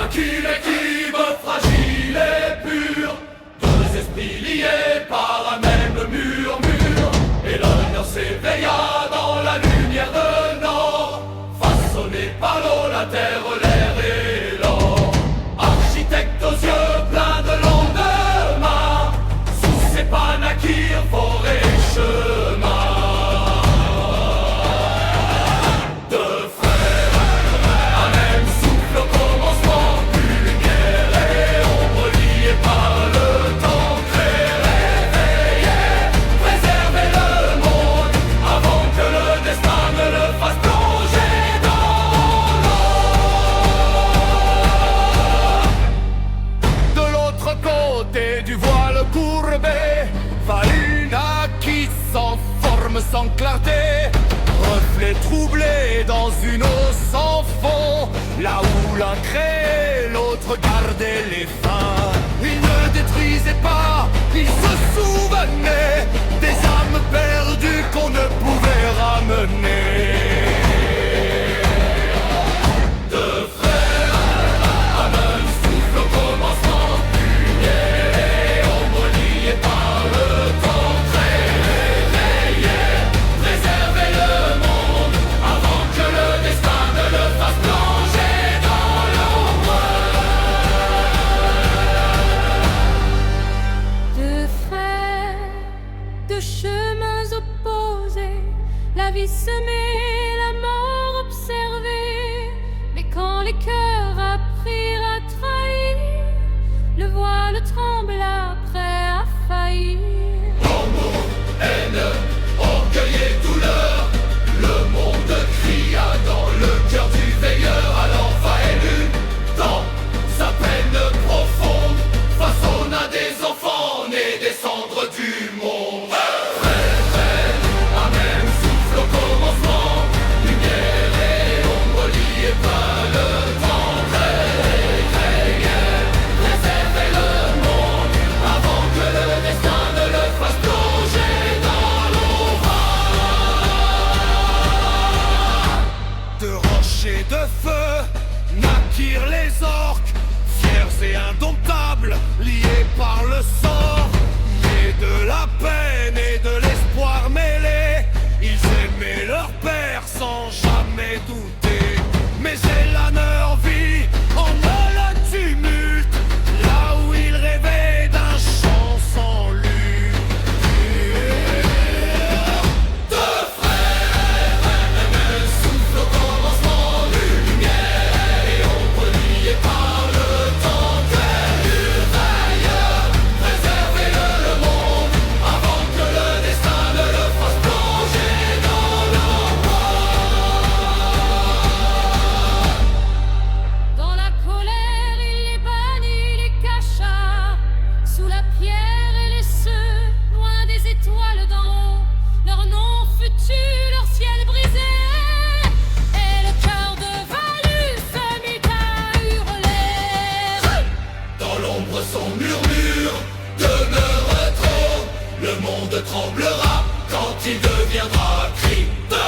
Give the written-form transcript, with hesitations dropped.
immaculé qui me fragile et pur, deux esprits liés par un même murmure, et l'honneur s'éveilla dans la lumière de Nord, façonné par l'eau, la terre, l'air et l'or. Architecte aux yeux pleins de lendemain, sous ses pas naquirent forêt et chemin. Du voile courbé, Fauna qui sans forme, sans clarté, reflet troublé dans une eau sans fond, là où l'un créait, l'autre gardait les fins. Ils ne détruisaient pas, ils se souvenaient des âmes perdues qu'on ne pouvait ramener. Deux frères, un même souffle au commencement, par le temps très réveillé, préserver le monde avant que le destin ne le fasse plonger dans l'ombre. Deux frères, deux chemins opposés, la vie semée, la mort observée. Mais quand les cœurs apprirent à trahir, le voile trembla prêt à faillir. Amour, haine, orgueil et douleur, le monde cria dans le cœur du veilleur. Alors Faëlune, dans sa peine profonde, façonna des enfants nés des cendres du monde. Frère, un même souffle au commencement, lumière et ombre liées par le temps réveillé, préserver le monde avant que le destin ne le fasse plonger dans l'orage. De rochers de feu naquirent les orques, fiers et indomptables, liés par le sort. Nés de la peine et de l'espoir mêlés, ils aimaient leur père sans jamais douter. Mais leur vie en le tumulte, là où ils rêvaient d'un chant sans lutte. Deux frères, un même souffle au commencement, lumière et ombre liées par le temps très ailleurs, préserver le monde avant que le destin ne le fasse plonger dans l'ombre. Dans la colère, il les bannit, les cacha sous la pierre et les ceux, loin des étoiles d'en haut. Leur nom fut tué, leur ciel brisé, et le cœur de Valu se mit à hurler. Dans l'ombre son murmure demeure trop, le monde tremblera quand il deviendra cri de